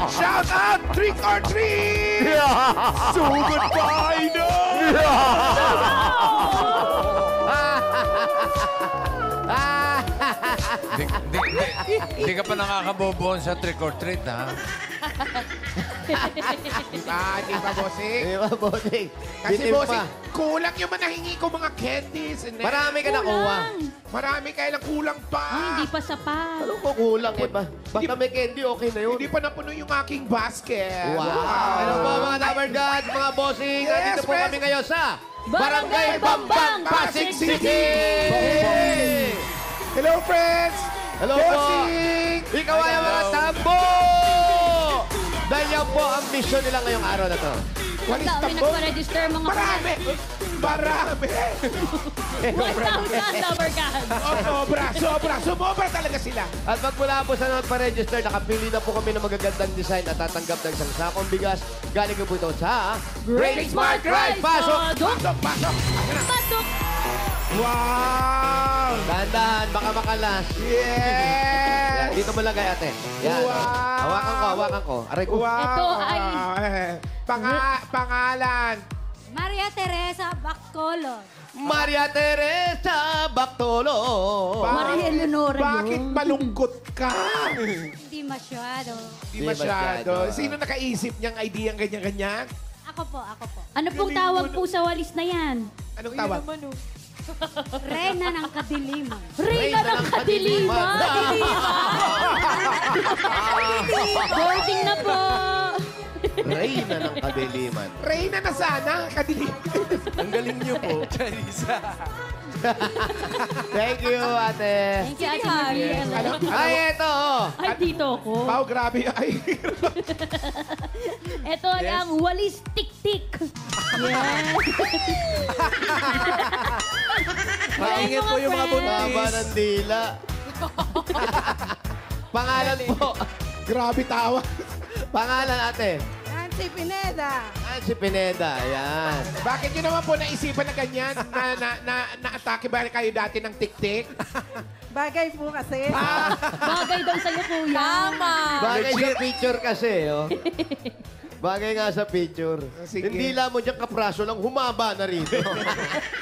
Shout out! Trick or treat! Sugod pa, ino! Hindi ka pa nakakaboboon sa trick or treat, ha? Di ba, bossing? Di ba, bossing? Kasi, Bitin bossing, pa. kulang yung manahingi ko mga candies. Marami ka nakuha. Marami kailang kulang pa. Hindi pa sapat. Anong ko kulang eh ba? Basta may candy, okay na yun. Hindi pa napuno yung aking basket. Wow! Hello po mga Lover Gods, mga bossing. Yes, Nandito po friends. kami ngayon sa Barangay Bambang, Pasig City! Hello, friends! Hello po! Bossing! Ikaw ay ang mga tambo! Dahil yan po ang mission nila ngayong araw na to. Ang dami nagpa-register mga Marami! Marami! 1,000 lover cards. Sobra! Sumobra talaga sila. At magmula po sa nagpa-register, nakapili na po kami ng magagandang design at tatanggap ng isang sakong bigas. Galing po ito sa Great Smart Rice! Pasok! Pasok! Pasok! Wow! Dahan-dahan, baka makalas. Yes! Yan, dito mo lagay ate. Yan. Wow! Hawakan ko. Aray ko. Wow! Ito ay... Pangalan. Maria Teresa Bactolo. Maria Teresa Bactolo. Maria Eleonora yun. Bakit malungkot ka? Hindi masyado. Hindi masyado. Sino nakaisip niyang idea ganyan-ganyan? Ako po. Ano pong tawag po sa walis na yan? Anong tawag? Reyna ng Kadiliman. Reyna ng Kadiliman! Boarding na po! Reyna ng Kadiliman. Reyna na sana, kadilim. Ang galing niyo po. Charisa. Thank you, ate. Thank you, Ate Mariel. Ay, eto. Ay, dito ako. Pao, grabe. Ay, Ito ang walis tik-tik. Yes. Maingit po yung mga Baba buntis. ng dila. Pangalan po. grabe tawa. Pangalan, ate. Nancy Pineda. Nancy Pineda. Ayan. Bakit nyo naman po naisipan na ganyan? Na-atake ba kayo dati ng tik-tik? Bagay po kasi. Bagay daw sa'yo, kuya. Tama. Bagay sa picture kasi, oh. Bagay nga sa picture. Sige. Hindi lang mo dyan kapraso lang, humaba na rito.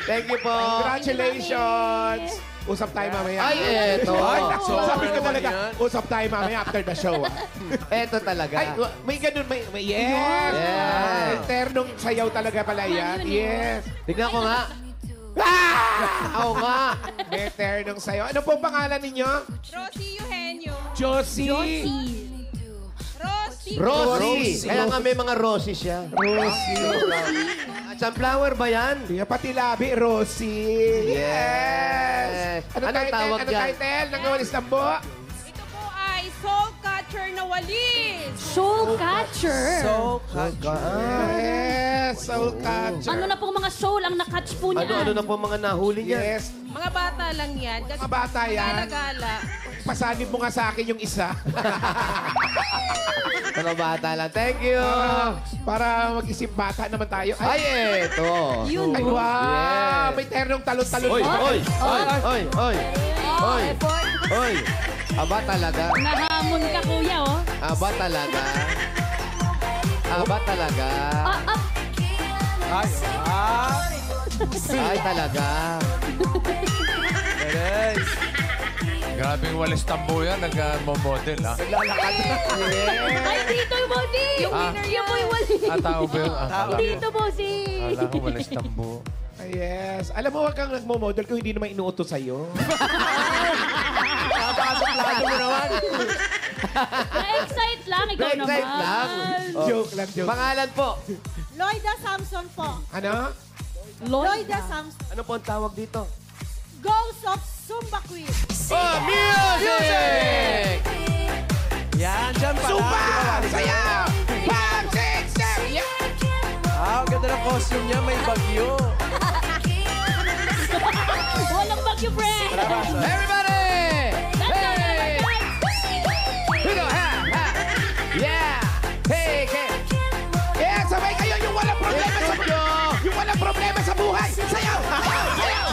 Thank you po. Congratulations! Usap tayo mamaya. Ay, eto. Ay, sabi ko Naman talaga, yan. usap tayo mamaya after the show. Eto talaga. Ay, may ganun, may yes! Yes. May ternong sayaw talaga pala yan. Yes! Tignan ko nga. Oo nga. May ternong sayaw. Ano po ang pangalan ninyo? Rosie Eugenio. Josie. Rosie. Rosie. Kaya nga may mga Rosie siya. Rosie. At sunflower ba yan? Kaya pati labi, Rosie. Yes. Ano Anong tawag ano dyan? title? Ng Gawalis Tambo? Ito po ay Soul Catcher na walis. Soul catcher. Yes, Soul Catcher. Ano na pong mga soul ang nakatch po niya? Ano na po mga nahuli niya? Yes. Mga bata lang yan. Kasi Mga bata yan. gala-gala. Pasanib mo nga sa akin yung isa. Mga bata lang. Thank you. Para mag-isip bata naman tayo. Ay, eto. Yun. Ay, wow! Yes. May ternong talon-talon. Oy, pa. oy, oy, oy, oy. Oy. Aba talaga. Nahamon ka, kuya, oh. Aba talaga. Aba talaga. Ay, talaga. Yes. Grabing walis tambo yan. Nag-model, ha? Ay, dito yung body. Yung winner yan po yung wali. Tao ba yun? Dito, bossy. Akala ko walis tambo. Yes. Alam mo, wag kang nagmo-model kung hindi naman inuuto sa'yo. Plano mo naman. Na-excite lang, ikaw naman. Na-excite lang. Oh. Joke lang, joke. Pangalan po. Lloyda Samson po. Ano? Lloyda Samson. Ano po ang tawag dito? Ghost of Zumba Queen. Oh, music! Yan, dyan pala. Zumba! Sayaw! 5, 6, 7, yeah! Ah, ang ganda ng costume niya. May bagyo. Walang bagyo, friend. Everybody! Hey! Higo, ha, ha! Yeah! Hey, hey! Yeah, sabay kayo yung walang problema sa yung walang problema sa buhay. Sayaw! Sayaw! Sayaw!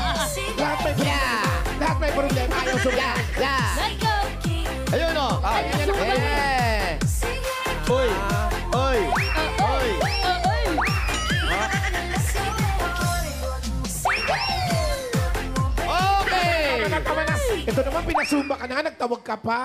Lahat may problema. Lahat may problema. Ayaw sumaya. Yeah! Let's go. Ayun o! Let's go. Ito naman, pinasumba ka na nga, nagtawag ka pa.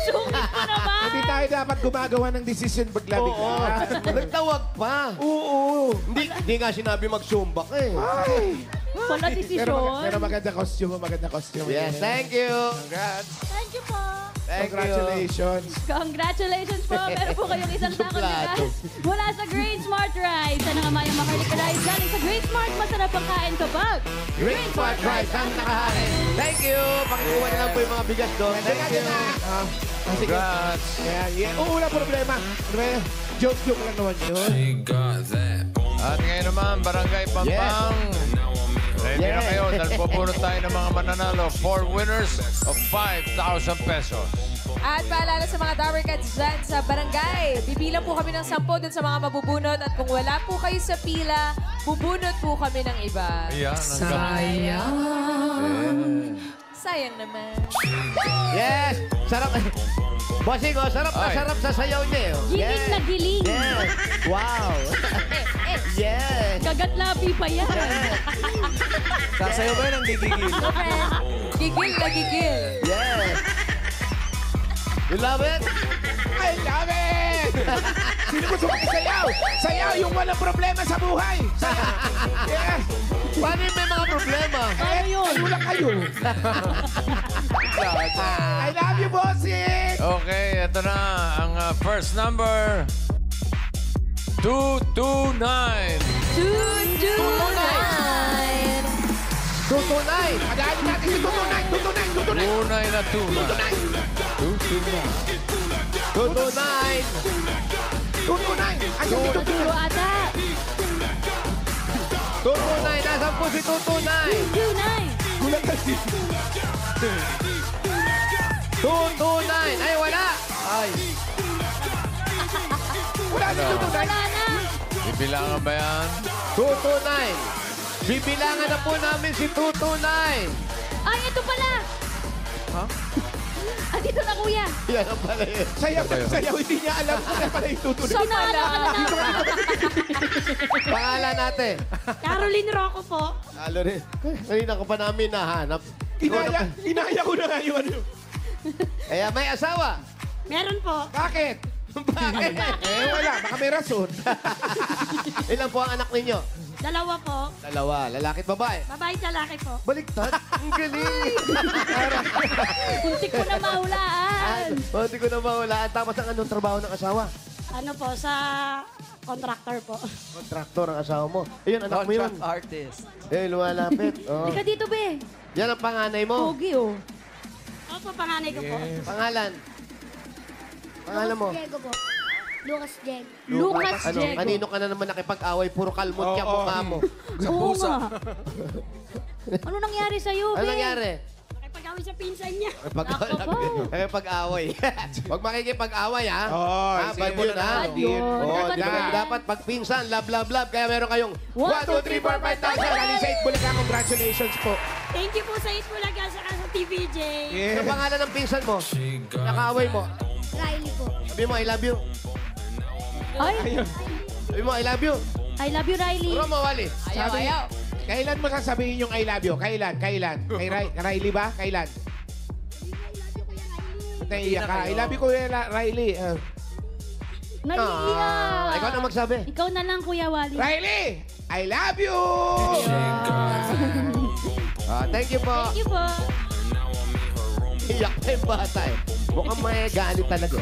Sungit mo naman. Hindi tayo dapat gumagawa ng decision paglabi ka. Nagtawag pa. Oo. Hindi nga sinabi magsumbak eh. Ay. Wala desisyon. Pero maganda costume. Yes, thank you. Congrats. Thank you po. Thank Congratulations. Congratulations po. Meron po kayong isang takot na Suplado. gas mula sa Great Smart Rides. Ano nga mayang makarika rides galing sa Great Smart. Masarap ang kain kapag Great Smart Rice ang nakahain. Thank you. Pakikuha na lang po yung mga bigas doon. Thank you. Congrats. Yeah. Oo, wala problema. Joke lang naman yun. At ngayon naman, Barangay Pampang. Ready na Yes. kayo dahil pupunod tayo ng mga mananalo. 4 winners of 5,000 pesos. At paalala sa mga Tower Cats dyan sa barangay, bibilang po kami ng 10 dun sa mga mabubunot. At kung wala po kayo sa pila, bubunot po kami ng iba. Ayan, ang Sayang naman. Yes. Sarap. Bossing, oh, sarap na Ay. sarap sa sayaw niya. Oh. giling na giling. Yes. Wow. Yes. Kagat labi pa yan. Sasayaw ba ng gigigil? So, friend, gigil na gigil. Yes. You love it? I love it! Sino gusto makisayaw? Sayaw yung walang problema sa buhay. Sayaw. Yes. Paano yung may mga problema? Paano yun? Wala kayo. I love you, bossing! Okay, ito na ang first number. 229. 229. Tutunay. Pagdaan natin si Tutunay. Tunay na tunay. 229. Tutunay. Ayun si Tutunay. Tulo ata. 229. Nasaan po si Tutunay? 229. Gulat kasi. 229. Ay, wala. Ay. Wala si Tutunay. Wala na. Bibilangan ba yan? 229. Bibilangan na po namin si 229. Ay, ito pala. Ha? Andito na, kuya. Yan ang pala yun. Sayaw. Hindi niya alam kung ano pala yung Tutunay. So, naalala ka na namin. Pangalan natin. Caroline Rocco po. Alo rin. Kanina ko pa namin nahanap. Inaya ko na nga yung ano. Kaya may asawa. Meron po. Bakit? Bakit? Wala. Baka may rason. Ilan po ang anak ninyo? Dalawa po. Dalawa. Lalaki at babae. Babae lalaki po. Baliktad. Ang galing. Muntik ko na mahulaan. Hindi ko na mahulaan. Tapos ang anong trabaho ng asawa? Ano po, sa contractor po. Kontraktor ang asawa mo. Ayun, anak mo yun. artist. Eh, lumalapit. Oh. Halika dito, be. Yan ang panganay mo. Pogi, oh. Opo, panganay ko po. Pangalan. Pangalan mo. Diego po. Lucas Jeg. Lucas Ano, Diego. kanino ka na naman nakipag-away? Puro kalmot ka mukha mo. Oo nga. Ano nangyari sa'yo, be? Ano nangyari? Nakipag-away sa pinsan niya. Nakipag-away. Huwag makikipag-away, ha? Oo, Ha, sige, bad yun, ha? Bad yun. Oo, Dapat ba? dapat pag pinsan, love, love, love. Kaya meron kayong 1, 2, 3, 4, 5,000. Galing sa 8 Bulacan. Congratulations po. Thank you po sa Itbulaga sa TVJ. Ano pangalan ng pinsan mo? Nakaaway mo. Riley po. Sabi mo, I love you. Ay, Sabi mo, I love you. I love you, Riley. Puro mo, Wally. Sabi, kailan mo sasabihin yung I love you? Kailan? Kay Riley ba? Kailan? Naiiyak ka. I love you, Kuya Riley. Naiiyak. Ikaw na magsabi. Ikaw na lang, Kuya Wally. Riley! I love you! Thank you po. Thank you po. Iyak pa yung bata eh. Mukhang may galit talaga.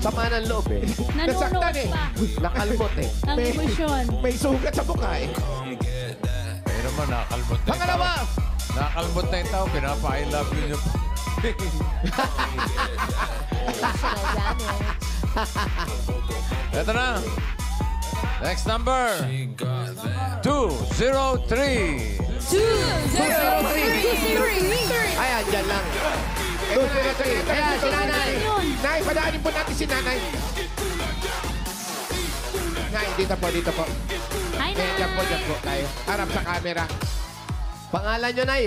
Sama ng loob eh. Nasaktan Nanonood eh. pa. Nakalmot eh. Ang emosyon. May sugat sa mukha eh. Ayun naman, nakakalmot na yung tao. Pangalawa! Nakakalmot na yung tao, pinapa-I love you niyo. Ito na. Next number. 203. 203. Ay, andyan lang. Ayan, si nanay. Nay, padaanin po natin si nanay. Nay, dito po. Hi, Diyan po tayo. Harap sa camera. Pangalan nyo, Nay?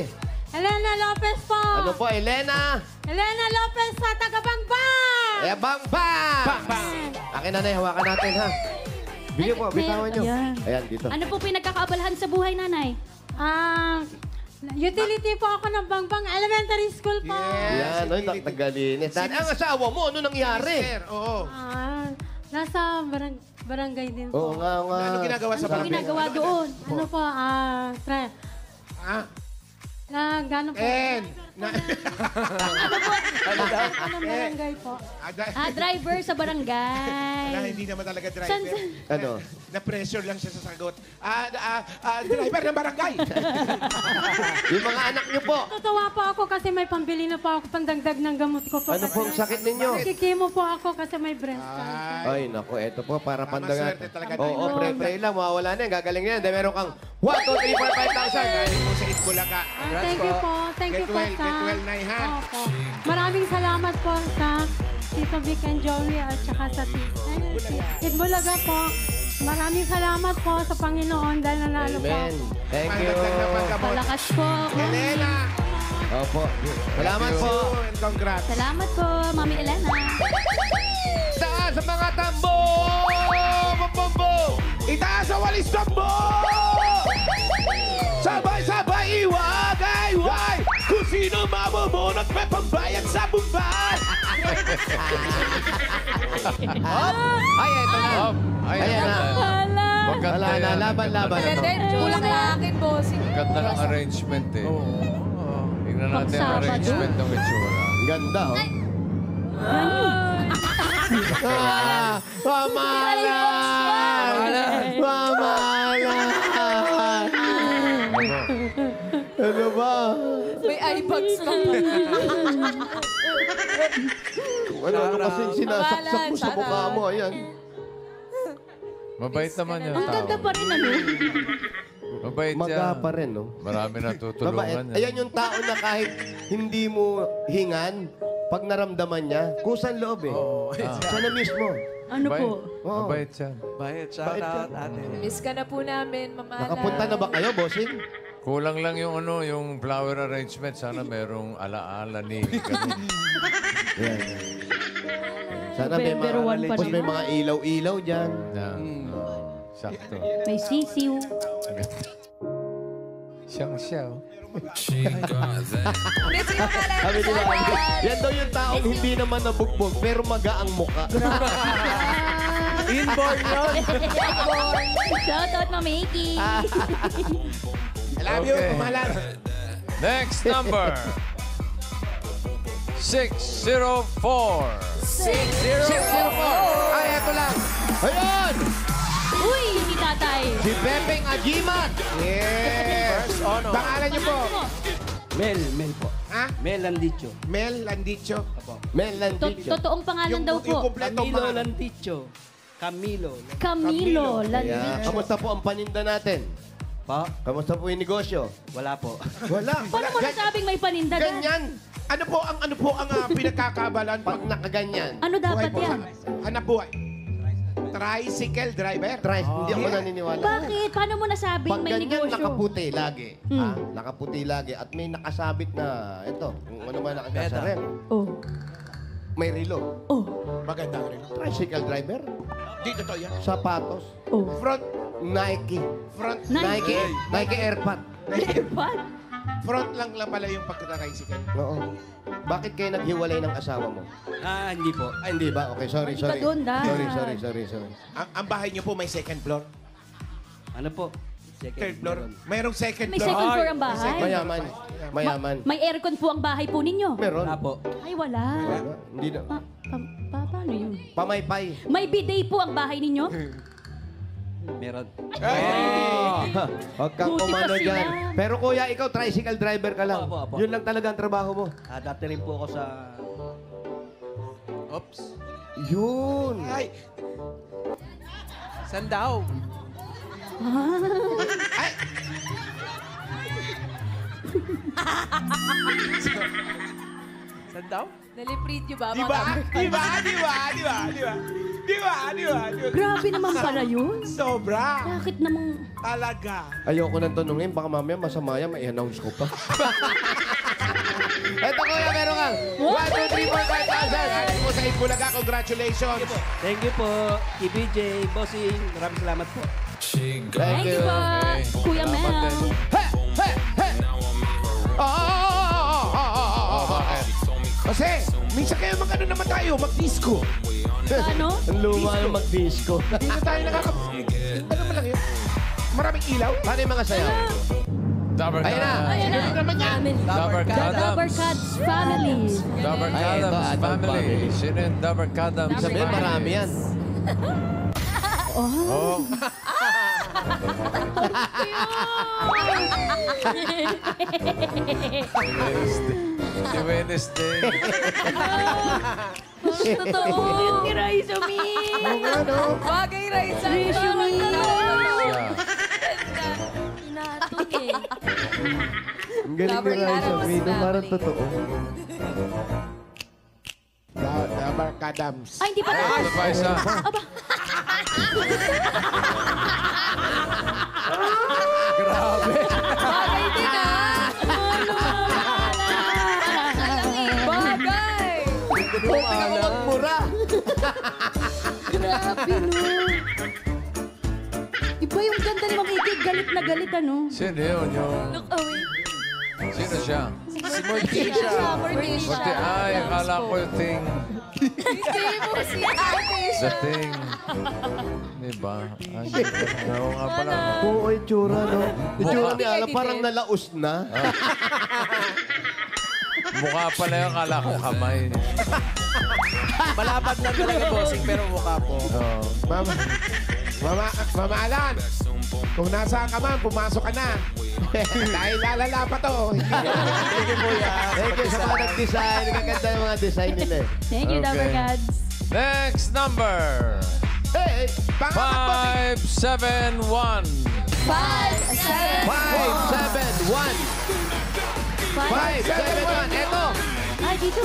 Elena Lopez po. Ano po, Elena? Elena Lopez sa Tagabangbang. Bang, bang! Bang, bang! Akin na, Nay. Hawakan natin, ha? Bigyan mo, bitawan nyo. Ayan. Ayan, dito. Ano po pinagkakaabalahan sa buhay, nanay? Utility po ako ng Bangbang Elementary School po. Yan, oy, tagalinis. Ang asawa mo, ano nangyari? Sir, oo. Nasa barangay din Oo po. nga, nga. Ano ginagawa sa Ano barangay? ginagawa doon? Ano po, Ah, gano'n po. Ano barangay po. Driver sa barangay. hindi naman talaga driver. San- Ano? Na-pressure lang siya sa sagot. Driver ng barangay. Yung mga anak niyo po. Tutuwa po ako kasi may pambili na po ako pandagdag ng gamot ko po. Ano pong sakit ninyo? Kikimo po ako kasi may breast cancer. Ay, naku, eto po, para Tama, pandagat. swerte talaga Oo, tayo. pray lang, mawawala na yan. Gagaling na yan. Dahil meron kang 1, 2, 3, 4, 5,000. Galing mo sa Itbulaga. Thank you po. Thank you Get po well, sa... get well, Naihan. Opo. Maraming salamat po sa Tito Vic and Joey at saka sa Itbulaga po. Maraming salamat po sa Panginoon dahil nanalo po. Amen. Thank you. Pandagdag na paggamot. Palakas po. Elena. Opo. Salamat po. And congrats. Salamat po, Mami Elena. Taas sa mga tambo! Bumbo! Itaas sa walis tambo! Sabay-sabay iwagay-way! Kung sino mabumunot may pambayad sa bumbay! Ay, eto na. Ayan na. Hala. Maganda Wala na, yan. laban-laban. Maganda yun. Kulang na akin, bossing. Ganda ng arrangement eh. Tingnan natin ang Pagsabado. arrangement ng itsura. Ganda, oh. Pamalan! Pamalan! Ano ba? May eye bags ka pa. Ano kasing sinasaksak mo sa Pamalan, mukha mo? Ayan. Mabait naman yung Ang tao. ganda pa rin ano. Mabait Maga siya. pa rin, no? Marami natutulungan Mabait. Ayan yung tao na kahit hindi mo hingan, pag naramdaman niya, kusang loob eh. Siya na mismo. Ano po? Oo. Mabait siya. Bait siya. Miss ka na po namin, Mama Ana. Nakapunta na ba kayo, bossing? Kulang lang yung ano, yung flower arrangement. Sana merong alaala ni ganun. Yan. Sana may November mga, 1 pa tapos rin. may mga ilaw-ilaw dyan. Na, sakto. May sisiw. Siyang siya. Oh. Miss ka pala. Sabi nila, yan daw yung taong hindi naman nabugbog, pero maga ang muka. Inborn yun. Shout out, Mami Iki. I love you, Okay. pamalan. Next number. 604. 604. Ay, eto lang. Ayun! Uy, hindi tatay. Si Pepeng Agimat. Yes. First honor. Pangalan niyo po? Mel po. Ha? Mel Landicho. Mel Landicho. Mel Landicho. Totoong pangalan daw Yung po. kumpletong Camilo pangalan. Landicho. Camilo. Camilo Kaya, Landicho. kamusta po ang paninda natin? Pa? Kamusta po yung negosyo? Wala po. Wala. Paano mo nasabing may paninda dyan? Ganyan. Ano po ang pinagkakabalan Pag nakaganyan. Ano dapat buhay po yan? sa hanap buhay? Tricycle driver. Try, hindi ako naniniwala. Bakit? Paano mo nasabing Pag may ganyan, negosyo? nakaputi lagi. Nakaputi lagi. At may nakasabit na, ito, kung ano man nakasarel. Oh. May relo. Oh. Maganda rin. Tricycle driver. Di totoo yan. Sapatos. Oh. Front. Nike. Front. Nike. Nike Airpod. Airpod? Front lang pala yung pagka-tricycle. Oo. Bakit kayo naghiwalay ng asawa mo? Hindi po. Ay, hindi ba? Okay, sorry, Hindi pa sorry. doon, Dad. Sorry. Ang bahay niyo po may second floor? Ano po? Third floor? Mayroong second May floor? second floor ang bahay. Mayaman. Mayaman. May aircon po ang bahay po ninyo. Meron. Wala po. Ay, wala. Wala. Hindi na. Paano yun? Pamaypay. May bidet po ang bahay ninyo? Meron. Huwag kang Buti pa kumano sila. dyan. Pero kuya, ikaw tricycle driver ka lang. Apo. Yun lang talaga ang trabaho mo. Dati rin po ako sa... Oops. Yun. Ay, Saan daw? Saan daw? Nalipreview ba? di mga ba? dapat? Di ba? Grabe naman pala yun. Sobra. Bakit namang... Talaga. Ayoko nang tanungin. Baka mamaya masama yan. May announce ko pa. Eto kuya, meron kang 1, 2, 3, 4, 5,000. Galing mo sa Itbulaga. Congratulations. Thank you po. TBJ, Bossing. Maraming salamat po. Thank Thank you po, Kuya Salamat Mel. din. Hey! Jose, minsan kayo mag-ano naman tayo, mag-disco. Ano? Ang luma yung mag-disco. Hindi na tayo ano mo lang yun? Maraming ilaw. Paano yung mga sayaw? Dabber Ayan na. Ayan na. Dabber The Cadams. Dabber Cats family. Dabber Ay, ito, Cadams Adam family. family. Sino yung Dabber Cadams Sabihin, family? marami yan. Oh. Si Wednesday. Totoo. Yun ni Raisa Mi. Bagay, Raisa. Ratio Mi. Yeah. Inato eh. Ang galing Dabber ni Raisa Cadams Mino, parang family. totoo. Dabber Cadams. Ay, hindi pa tapos. Ano pa isa? Bagay din ah. Bagay. Huwag ka magmura. Grabe, no. Iba yung ganda ni Mamigig. Galit na galit, ano? Sino yun? Yung... Look away. Sino siya? Si Morticia. Buti, ay, akala ko yung ting... Hindi mo si ate The siya. thing. Diba? Ay, oo nga pala. Oo, itsura, no? Itsura ni Ala, parang nalaos na. Mukha pala yung akala ko kamay. Malapad lang talaga, bossing, pero mukha po. Oo. Mama Alan, kung nasaan ka man, pumasok ka na. Dahil lalala pa to. Thank you, Kuya. Thank you sa mga nag-design. Ang ganda yung mga design nila eh. Thank you, Okay. Dabber Cats. Next number. Hey, pangalan po. 571. 571. 571. Eto. Ay, dito.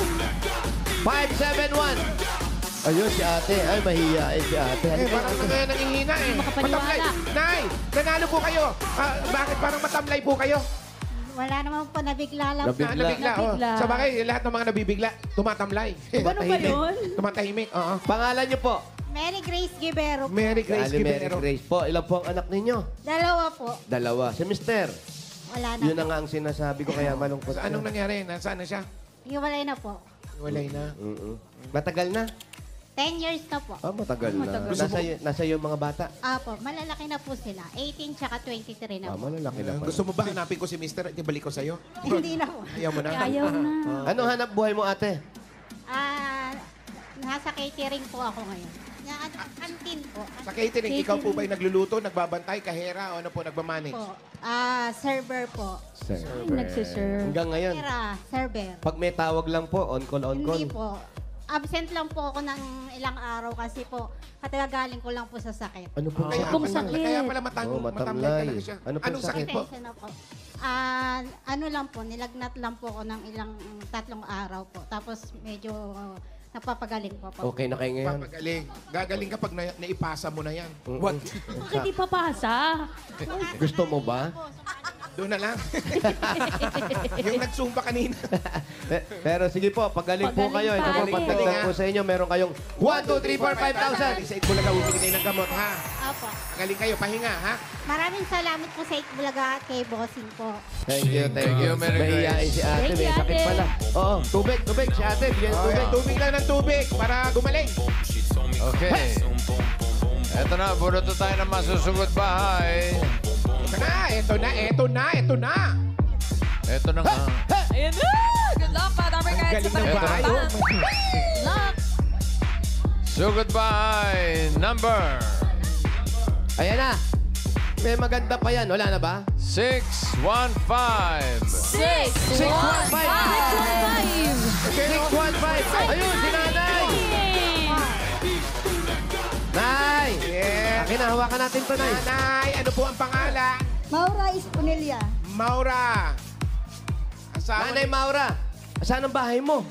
571. Ayun, si ate. Ay, mahihiyain si ate. Eh, parang nangihina eh. Makapaniwala. Matamlay. Nay, nanalo po kayo. Bakit parang matamlay po kayo? Wala naman po, nabigla lang. Nabigla. Nabigla. Oh. Nabigla. Sa bagay, lahat ng mga nabibigla, tumatamlay. Ano ba yun? Tumatahimik. Oo. Pangalan niyo po? Mary Grace Gibero. Mary Grace Ali Mary Gibero. Grace po. Ilan po ang anak ninyo? Dalawa po. Dalawa. Si Mister. Wala na. Yun na nga ang sinasabi ko kaya malungkot. Anong nangyari? Nasaan na siya? Hiwalay na po. Walay na. Matagal na? 10 years na po. Ah, matagal na. Nasa iyo mga bata? Apo, malalaki na po sila. 18 tsaka 23 na Ah, po. malalaki na pala. Gusto mo ba hanapin ko si Mister at ibalik ko sa'yo? Hindi na po. Ayaw mo na? Ayaw na. Ano hanap buhay mo, ate? Nasa catering po ako ngayon. Canteen po. Sa catering, ikaw po ba'y nagluluto, nagbabantay, kahera, o ano po, nagmamanage? Po. Server po. Ay, nagsiserve. Hanggang ngayon, Kera, server. pag may tawag lang po, on-call, on-call. Hindi po. Absent lang po ako ng ilang araw kasi po katagagaling ko lang po sa sakit. Ano po? Kung sakit. Kaya pala Oh, matamlay matamlay. talaga siya. Ano pong Anong sakit po? Pasensya na po. Ano lang po, nilagnat lang po ako ng ilang 3 araw po. Tapos medyo napapagaling po po. Okay na kayo ngayon? Papagaling. Gagaling kapag naipasa mo na yan. What? Bakit di papasa? Gusto mo ba? Doon na lang. Yung nagsumpa kanina. Pero sige po, pagaling po kayo. Ito po, Pagaling pa. pagdagdag po sa inyo, meron kayong 1, 2, 3, 4, 5,000. Sa Itbulaga, bumigay ng gamot, ha? Apo. Galing kayo, pahinga, ha? Maraming salamat po sa Itbulaga at kay Bossing po. Thank you, thank Thank you. you, Mary Grace. Mahihiyain si ate, Thank may you, sakit ate. pala. Oo, tubig, si ate, bigyan ng tubig. Tubig lang ng tubig para gumaling. Okay. Eto na, bunot na tayo ng masusugot bahay. Ito na. Eto na nga. Ayan na! Good luck, pa. Dabber Cats. Galing ng Eto. bahay. Luck! Sugot bahay number Ayan na. May maganda pa yan. Wala na ba? 615. 6, 615. 615. 1, 5. Ayun, si nanay. Nay. Yeah. Akin na, hawakan natin to, nay. Nanay, ano po ang pangalan? Maura Espunelia. Maura. Asawa Nanay ni... Maura, saan ang bahay mo?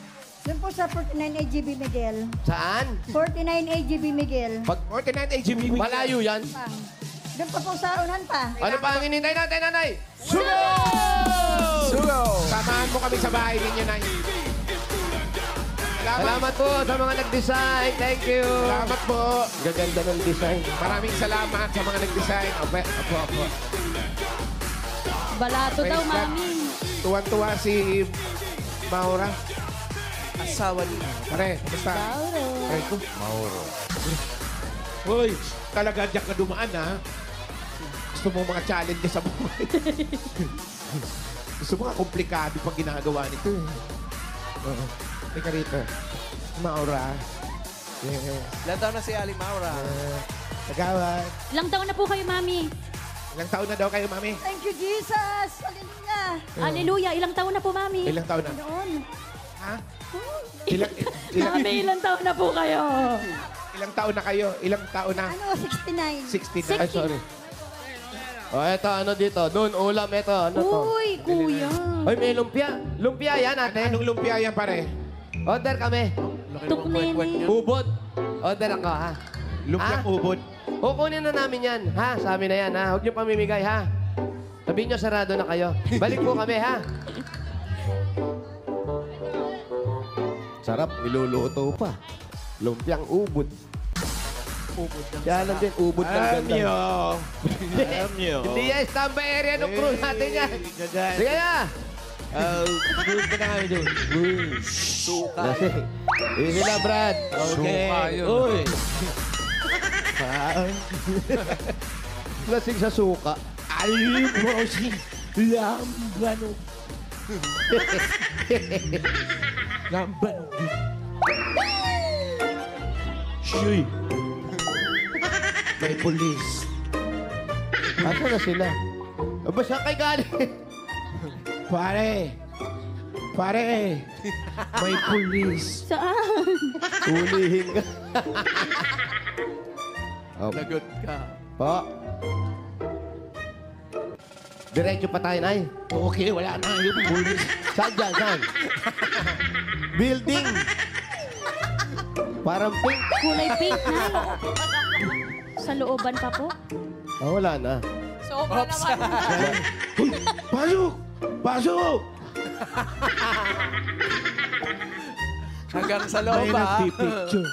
Yun po sa 49 AGB Miguel. Saan? 49 AGB Miguel. Pag 49 AGB. malayo yan. Doon pa po sa unan pa. Ano pa ang hinintay natin, nanay? Sugo! Samahan mo kami sa bahay ninyo, Nay. Salamat po sa mga nag-design. Thank you. Salamat po. Gaganda ng design. Maraming salamat sa mga nag-design. Opo. Balato daw, Praise God. mami. Tuwan-tuwa si Maura. asawa niya. Pare, basta. Pare ko. Mauro. Hoy, talaga diyan ka dumaan, ha? Gusto mo mga challenges sa buhay. Gusto mo nga komplikado pag ginagawa nito, eh. Oo. Teka rito. Maura. Yeah. Ilan taon na si Ali Maura? Nagawad. Ilang taon na po kayo, Mami? Ilang taon na daw kayo, Mami? Thank you, Jesus! Hallelujah! Hallelujah. Ilang taon na po, Mami? Ilang taon na? Noon. Ha? Ilang Mami, ilang taon na po kayo? ilang taon na kayo? Ilang taon na? Ano, 69. 69. Ay, sorry. O, eto, ano dito? Doon, ulam, eto. Ano to? Uy, kuya. Ay, may lumpia. Lumpia yan, ate. Anong lumpia yan, pare? Order kami. Tuknini. Ubod. Order ako, ha? Lumpiang Ah? ubod. Kukunin na namin yan, ha? Sa amin na yan, ha? Huwag niyo pamimigay, ha? Sabihin niyo, sarado na kayo. Balik po kami, ha? Sarap, niluluto pa. Lumpiang ubod. Kaya lang din, ubod ng Alam ganda. nyo. Alam nyo. Hindi yan, standby area ng crew natin yan. Sige na! Doon ka na kami doon. Lasing. Easy na, Brad. Suka yun. Uy. Lasing sa suka. Alim mo si Lambanog. Lambanog. Shuy. May pulis. Asa na sila? Aba, saan kay galing? Pare. Pare. May pulis. Saan? Ulihin ka. Lagot ka. Po. Diretso pa tayo, Nay. Okay, wala na yung pulis. Saan dyan? Saan? Building. Parang pink. Kulay pink, Nay. Sa looban pa po. Ah, wala na. Sobra naman. Uy, pasok! Pasok! Hanggang sa May loob, ha? nagpipicture.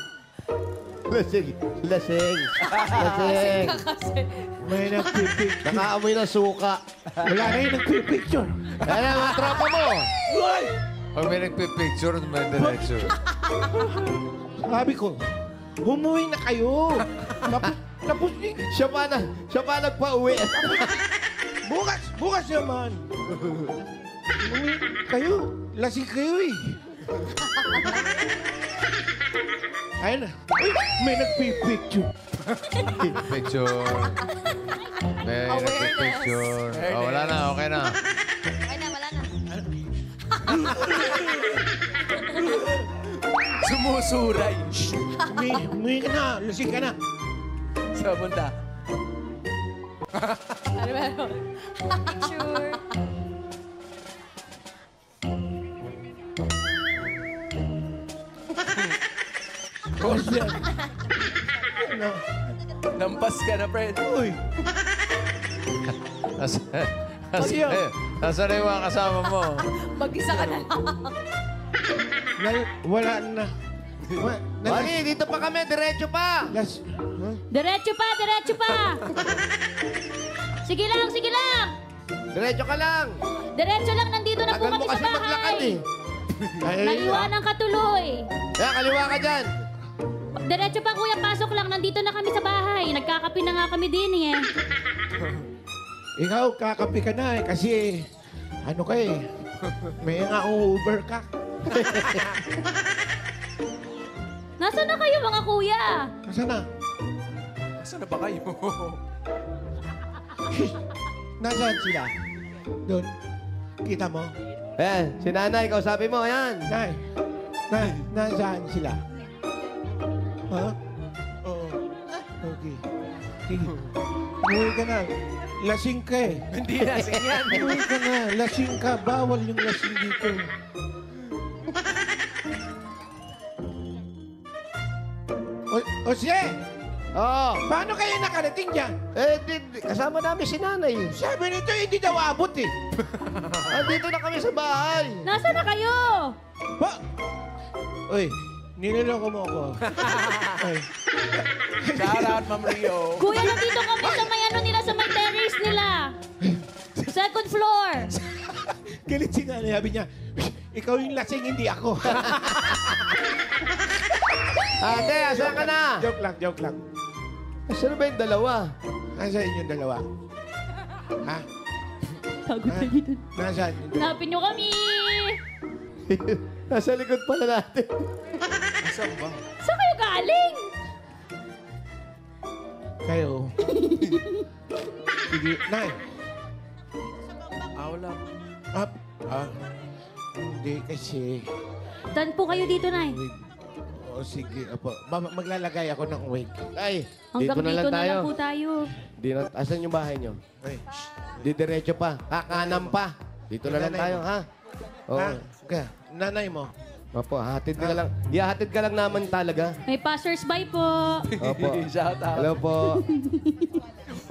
Lasing. Lasing. Lasing. Kasi, May nagpipicture. Nakaamoy na suka. Wala na yung nagpipicture. Kaya mga tropa mo. Uy! Pag may nagpipicture, may diretso. Sabi ko, humuwi na kayo. Tapos Siya pa nagpa-uwi. bukas naman. Humuwi kayo. Lasing kayo eh. Ayun na. Uy, may nagpipicture. Picture. May nagpipicture. Oh, wala na, okay na. Ay na, wala na. Sumusuray. Humuwi ka na. Lasing ka na. Sa bunda. ano meron? Picture. Lampas ka na, friend. Uy, Nasa na yung mga kasama mo? Mag-isa ka na lang. wala na. Mali, dito pa kami. Diretso pa. Diretso pa, diretso pa. Sige lang, sige lang. Diretso ka lang. Diretso lang, nandito na po Tagal mo kami sa kasi maglakad bahay. eh. Naiwanan ka tuloy. Kaya kaliwa ka dyan. Diretso pa, kuya, pasok lang. Nandito na kami sa bahay. Nagkakape na nga kami din eh. Ikaw, kakapi ka na eh. Kasi, ano ka eh. May nga Uber ka. Nasaan na kayo, mga kuya? Nasaan na? Saan na ba kayo? Nasaan sila? Doon. Kita mo? Ayan, si nanay, kausapin mo. Ayan. Nasaan sila? Ha? Oo. Okay. Sige. Umuwi ka na. Lasing ka eh. Hindi na, sige yan. Umuwi ka na. Lasing ka. Bawal yung lasing dito. O siya! Oo. Paano kayo nakarating dyan? Kasama namin si nanay. Sabi nito, hindi daw abot eh. Andito na kami sa bahay. Nasaan na kayo? Ba? Uy, niloloko mo ako. Ay. Shout out, Ma'am Rio. Kuya, nandito kami sa may ano nila, sa may terrace nila. Second floor. Galit si nanay. Sabi niya, Ikaw yung lasing, hindi ako. Ate, asan ka na? Joke lang. Asan ba yung dalawa? Nasaan yung dalawa? Ha? Tago na dito. Nasaan yung dalawa? Hanapin nyo kami! Nasa likod pala natin. Saan ba? Saan kayo galing? Kayo. Sige, Nay. Wala. Hindi kasi. Saan po kayo dito, Nay? Wig. O sige, apo. Maglalagay ako ng wig. Ay, Hanggang dito na lang tayo. po tayo. Asan yung bahay nyo? Ay, Di diretso pa. Kakanan pa. Dito na lang Nanay tayo, mo. ha? Oo. Ha? Kaya, nanay mo. Opo, hatid ka lang. Ihahatid ka lang naman talaga. May passers-by po. Opo. Shout out. Hello po.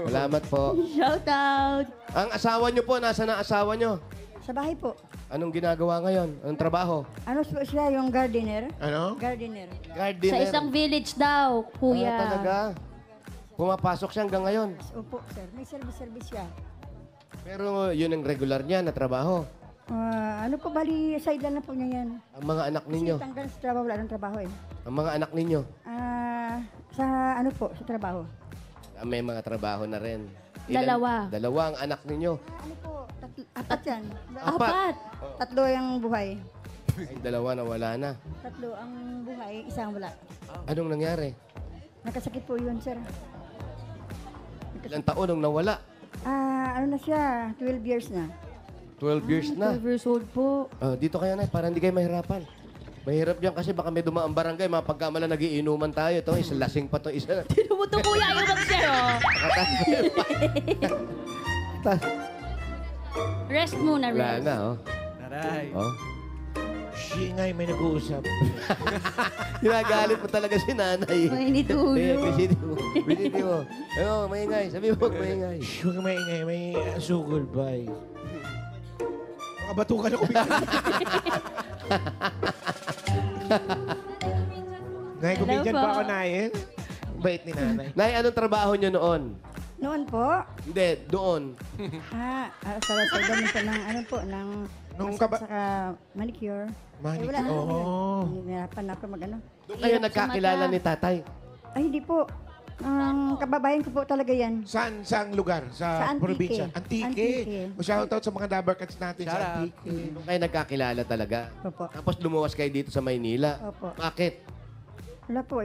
Salamat po. Shout out. Ang asawa nyo po, nasa na asawa nyo? Sa bahay po. Anong ginagawa ngayon? Anong trabaho? Ano po siya, yung gardener? Ano? Gardener. Gardener. Sa isang village daw, kuya. Ah, talaga? Pumapasok siya hanggang ngayon. Opo, sir. May service siya. Pero yun ang regular niya na trabaho. Ano po, bali, side lang na po niya yan. Ang mga anak ninyo. Kasi tanggal sa trabaho, wala ng trabaho eh. Ang mga anak ninyo. Sa ano po, sa trabaho. May mga trabaho na rin. Dalawa. Dalawa ang anak ninyo. Ano po, apat yan. Apat. Tatlo yung buhay. Ay, dalawa na wala na. Tatlo ang buhay, isang wala. Anong nangyari? Nakasakit po yun, sir. Ilang taon nung nawala? Ano na siya, 12 years na. 12 years na. 12 years old po. Dito kayo na, para hindi kayo mahirapan. Mahirap yan kasi baka may dumaang barangay, mga pagkamala nagiinuman tayo. Ito, isa lasing pa to isa. Tinumuto kuya, ayaw mag-share, oh. Rest muna, Wala rest. na, oh. Taray. Oh. Shingay, may nag-uusap. Ginagalit mo talaga si nanay. Mainit ulo. Bisiti mo. Bisiti mo. Ano, maingay. Sabi mo, huwag maingay. Shh, huwag maingay. May sugol ba eh. Makabatukan ako bigla. Nay, kumidyan Hello pa po. ako, Nay. Bait ni nanay. Nay, anong trabaho nyo noon? Noon po, Hindi, doon. sa ganun po ng ano po, ng Nung massage saka manicure. Manicure, wala na po oo. yun. Nahirapan ako mag-ano. Doon kayo Hirap sa nagkakilala mata. ni tatay. Ay, hindi po. Ang kababayan ko po talaga yan. Saang lugar? Sa Sa Antique. probinsya? Antique. Antique. O shoutout sa mga Dabarkats natin Shout sa out. Antique. Doon kayo nagkakilala talaga. Opo. Tapos lumuwas kayo dito sa Maynila. Opo. Bakit? Wala po,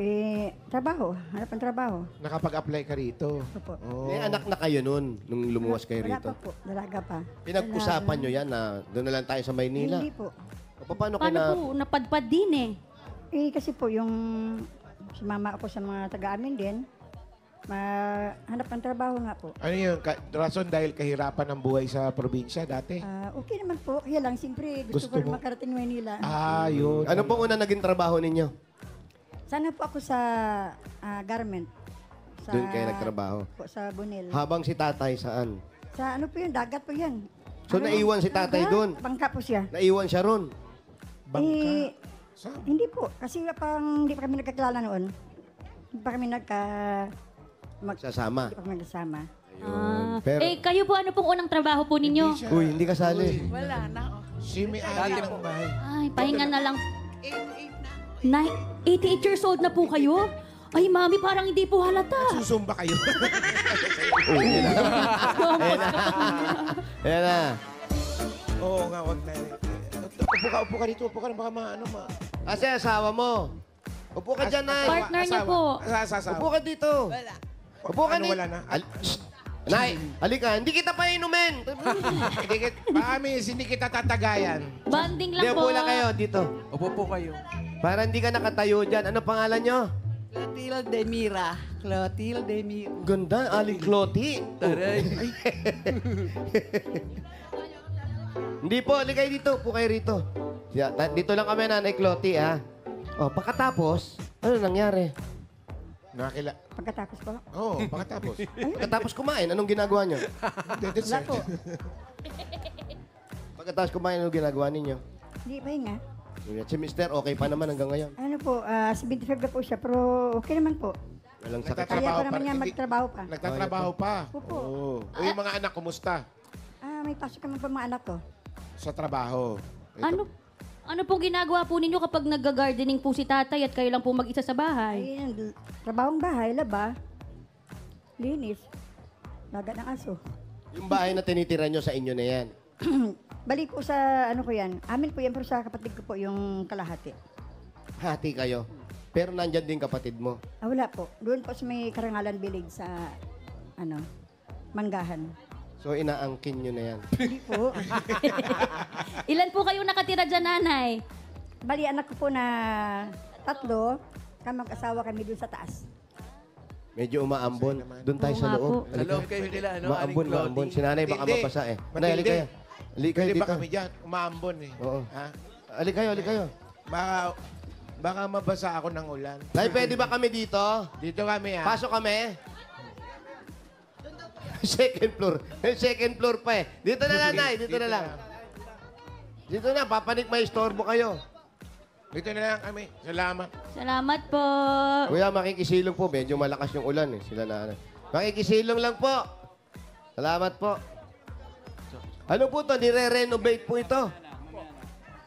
trabaho. Hanap ang trabaho. Nakapag-apply ka rito. Opo. Oh. May anak na kayo noon, nung lumuwas kayo Wala rito. pa po, dalaga pa. Pinag-usapan nyo yan na doon na lang tayo sa Maynila. Hindi po. O, paano kayo na... Paano po? Napadpad din eh. Kasi po yung sumama ako sa mga taga-amin din, hanap ng trabaho nga po. Ano yun? Rason dahil kahirapan ng buhay sa probinsya dati? Okay naman po. Kaya lang, siyempre, gusto Gusto ko mo? makarating Manila. Yun. Ano pong una naging trabaho ninyo? Sana po ako sa garment. Doon kayo nagtrabaho. Po, sa Bunil. Habang si tatay saan? Sa ano po yun, dagat po yan. So, naiwan si tatay doon? Bangka po siya. Naiwan siya ron. Bangka? Saan? Hindi po. Kasi hindi pa kami nagkakilala noon. Hindi pa kami Sasama. Hindi pa kami nagsama. Pero- Kayo po, ano pong unang trabaho po ninyo? Hindi siya. Uy, hindi kasali. Wala na. Si may-ari ng bahay. Ay, pahinga na lang. 88 years old na po kayo? Ay, mami, parang hindi po halata. Susumba kayo. Ayan na. Oo nga, wag na. Upo ka dito. Upo ka na baka Kasi asawa mo. Upo ka dyan, Nay. Partner niya po. Upo ka dito. Upo ka Ano, dito. wala na? Shh. Nay, halika. Hindi kita pa inumin. Promise, hindi kita tatagayan. Banding lang Hindi, po. upo lang kayo dito. Upo po kayo. Para hindi ka nakatayo dyan. Ano pangalan nyo? Clotilde Mira. Clotilde Mira. Ganda, Aling Cloti. Taray. Hindi po, halika kayo dito. Upo kayo rito. Dito lang kami, Nanay Cloti, ha? O, pagkatapos, ano nangyari? Pagkatapos po. Oo, pagkatapos. Pagkatapos kumain, anong ginagawa nyo? Wala po. Pagkatapos kumain, anong ginagawa ninyo? Hindi pa nga. Si Mister, okay pa naman hanggang ngayon. Ano po, 75 na po siya, pero okay naman po. Walang sakit. Kaya Trabaho pa pa naman rin, niya hindi- magtrabaho pa. Nagtatrabaho pa. Opo. Oo. O yung mga anak, kumusta? May pasok naman pa mga anak ko. Sa trabaho. Ano? Ano pong ginagawa po ninyo kapag nag-gardening po si tatay at kayo lang po mag-isa sa bahay? Ay, trabahong bahay, laba, linis, laga ng aso. Yung bahay na tinitira nyo sa inyo na yan. Balik po sa, ano ko yan, amin po yan, pero sa kapatid ko po yung kalahati. Hati kayo. Pero nandyan din kapatid mo. Ah, wala po. Doon po sa may Karangalan Village sa, ano, Manggahan. So, inaangkin nyo na yan. Hindi po. Ilan po kayong nakatira dyan, nanay? Bali, anak ko po na 3, mag-asawa kami doon sa taas. Medyo umaambon. Doon tayo Oo sa nga loob. po. Sa loob kayo nila, ano? Maambon, Aling Cloding. maambon. Si nanay baka Hindi. mapasa eh. Matindi. Nay, halika kayo. Halika kayo Pwede ba dito. kami dyan? Umaambon eh. Oo. Ha? Halika kayo, halika kayo. Baka mabasa ako ng ulan. Nay, pwede ba kami dito? Dito kami ha. Pasok kami. Second floor. Second floor pa eh. Dito na lang, Nay. Dito na lang. Dito na. Papanik, may istorbo kayo. Dito na lang kami. Salamat. Salamat po. Kuya, makikisilong po. Medyo malakas yung ulan eh. Sila na. Makikisilong lang po. Salamat po. Ano po to? Nire-renovate po ito.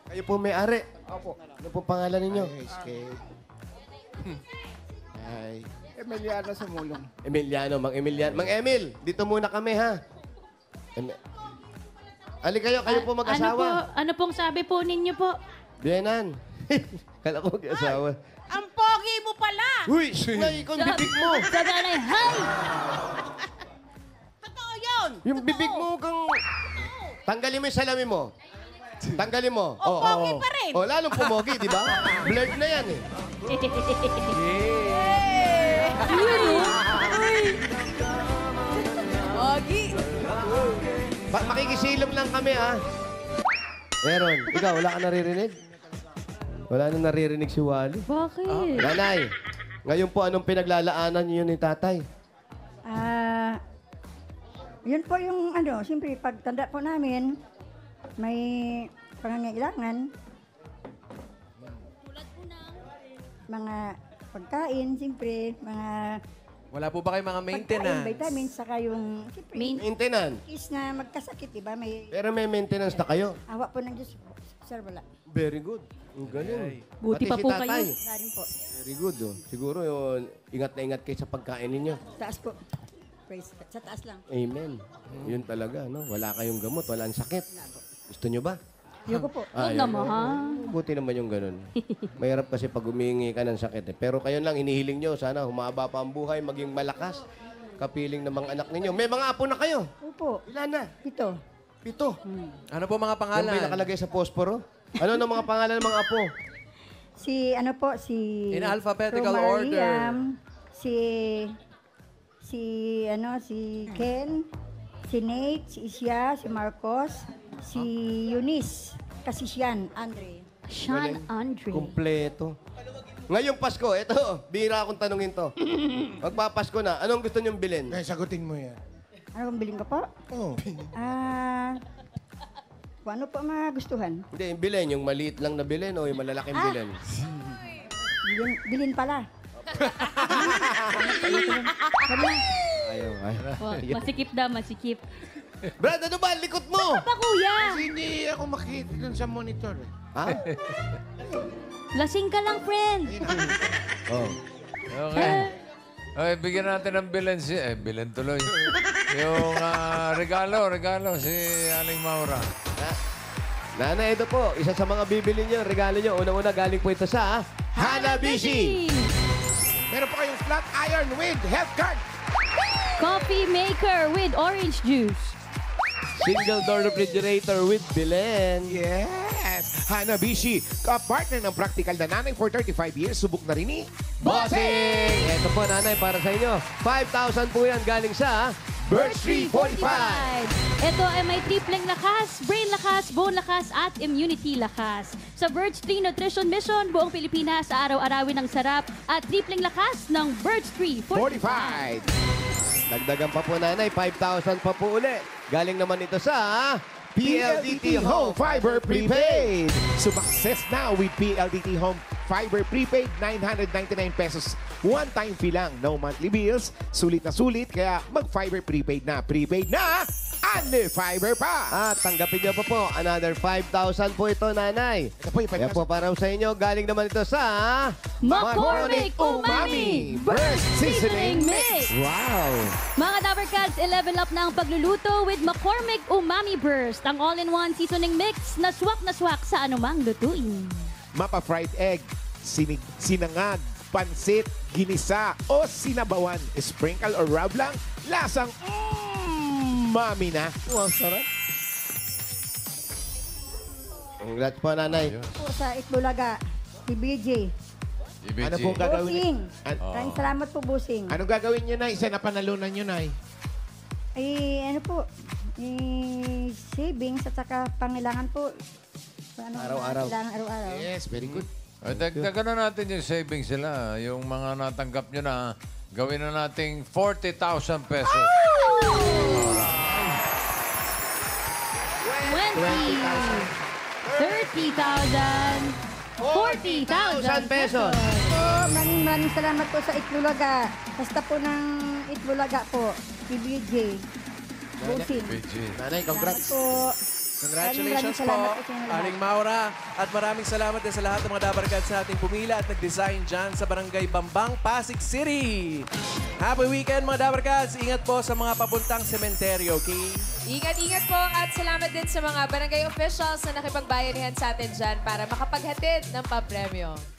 Kayo po may-ari. Opo. Ano po pangalan ninyo? Ay, escape. Ay. Emiliano Sumulong. Emiliano, Mang Emiliano. Mang Emil, dito muna kami ha. Ali kayo po mag-asawa. Ano pong sabi po ninyo po? Bienan. Kala ko mag-asawa. Ang pogi mo pala! Uy! Nay, ikaw yung bibig mo! Sa nanay, hi! Totoo yun! Yung bibig mo kang... Tanggalin mo yung salamin mo. Tanggalin mo. Oh, pogi pa rin. Oh, lalong pumogi, di ba? Blurred na yan eh. Pogi. Makikisilong lang kami ha. Meron. Ikaw, wala ka naririnig? Wala nang naririnig si Wally. Bakit? Nanay, ngayon po anong pinaglalaanan niyo ni tatay? Yun po yung, ano, siyempre, pagtanda po namin, may pangangailangan. Mga pagkain, siyempre, mga Wala po ba kayong mga pagkain, maintenance? vitamins, saka yung, siyempre, Maintenance. is na magkasakit, diba? May Pero may maintenance na kayo. awa po ng Diyos. Sir, wala. Very good. Ang galing. Buti Pati pa si po tatay. kayo. Wala rin po. Very good. Oh. Siguro yun, ingat na ingat kayo sa pagkain ninyo. Taas po. Praise. Sa taas lang. Amen. Yun talaga, no? Wala kayong gamot, walang sakit. Gusto nyo ba? Ayoko po. Huwag Ayaw. naman. Buti naman yung ganun. Mahirap kasi pag humingi ka ng sakit eh. Pero kayo lang, inihiling nyo, sana humaba pa ang buhay, maging malakas. Kapiling ng mga anak ninyo. May mga apo na kayo. Opo. Ilan na? 7. 7. Ano po mga Yung pangalan? may nakalagay sa posporo? Ano ng mga pangalan ng mga apo? Si, ano po, si... In alphabetical Romariam, si Ken, si Nate, si Isya, si Marcos, si Eunice, kasi Sian, Andre. Sean Andre. Kompleto. Ngayong Pasko, ito, bihira akong tanungin to. Magpapasko na, anong gusto niyong bilhin? Ay, sagutin mo yan. Ano kung bilhin ko po? Oh. Kung ano po ang magustuhan? Hindi, yung bilhin, yung maliit lang na bilhin o yung malalaking bilhin? Bilhin pala. Ayaw, ayaw. Oh, masikip daw, masikip. Brad, ano ba? Likot mo! Pa, kuya! Kasi hindi ako makita dun sa monitor eh. Ha? Lasing ka lang, friend. Oh. Okay. Okay, bigyan natin ng bilan bilan tuloy. Yung regalo si Aling Maura. Nanay, ito po, isa sa mga bibili niyo, regalo niyo. Unang-una galing po ito sa Hanabishi. Meron pa kayong flat iron with health card. Coffee maker with orange juice. Single door refrigerator with Belen. Yes! Hanabishi, ka-partner ng practical na nanay for 35 years. Subok na rin ni Bossing! Ito po, nanay, para sa inyo. 5,000 po yan galing sa Birch Tree 45. Ito ay may tripleng lakas, brain lakas, bone lakas, at immunity lakas. Sa Birch Tree Nutrition Mission, buong Pilipinas sa araw-arawin ng sarap at tripleng lakas ng Birch Tree 45. 45. Dagdagan pa po, nanay. 5,000 pa po uli. Galing naman ito sa PLDT Home Fiber Prepaid. Sumakses na with PLDT Home Fiber Prepaid. 999 pesos. One-time fee lang. No monthly bills. Sulit na sulit. Kaya mag-Fiber Prepaid na. Prepaid na! Unli Fiber pa. At tanggapin niyo pa po, another 5,000 po ito, nanay. Ito po yung Kaya po para sa inyo, galing naman ito sa McCormick Umami Burst Seasoning Mix! Wow! Mga Dabber Cats, i-level up na ang pagluluto with McCormick Umami Burst, ang all-in-one seasoning mix na swak sa anumang lutuin. Mapa fried egg, sinangag, pansit, ginisa, o sinabawan. Sprinkle or rub lang, lasang mami na. Wow, sarap. Congrats po, nanay. Po sa Itbulaga, si BJ. IBG. Ano pong gagawin? Busing. An- Maraming salamat po, Busing. Anong gagawin nyo, Nay? Isa na panalunan nyo, Nay. Ano po, savings at saka pangailangan po. Sa Araw-araw. Kailangan araw-araw. Yes, very good. Ay, dagdagan na natin yung savings sila. Yung mga natanggap nyo na, gawin na nating 40,000 pesos. 30,000, 40,000 pesos. Po, maraming salamat po sa Itbulaga. Basta po ng Itbulaga po, si BJ. Busing. IBG. Nanay, congrats. Salamat po. Congratulations Salamat po, sa inyo lahat. Aling Maura. At maraming salamat din sa lahat ng mga Dabber Cats na ating pumila at nag-design dyan sa Barangay Bambang, Pasig City. Happy weekend mga Dabber Cats. Ingat po sa mga papuntang sementeryo, okay? Ingat-ingat po at salamat din sa mga barangay officials na nakipagbayanihan sa atin dyan para makapaghatid ng papremyo.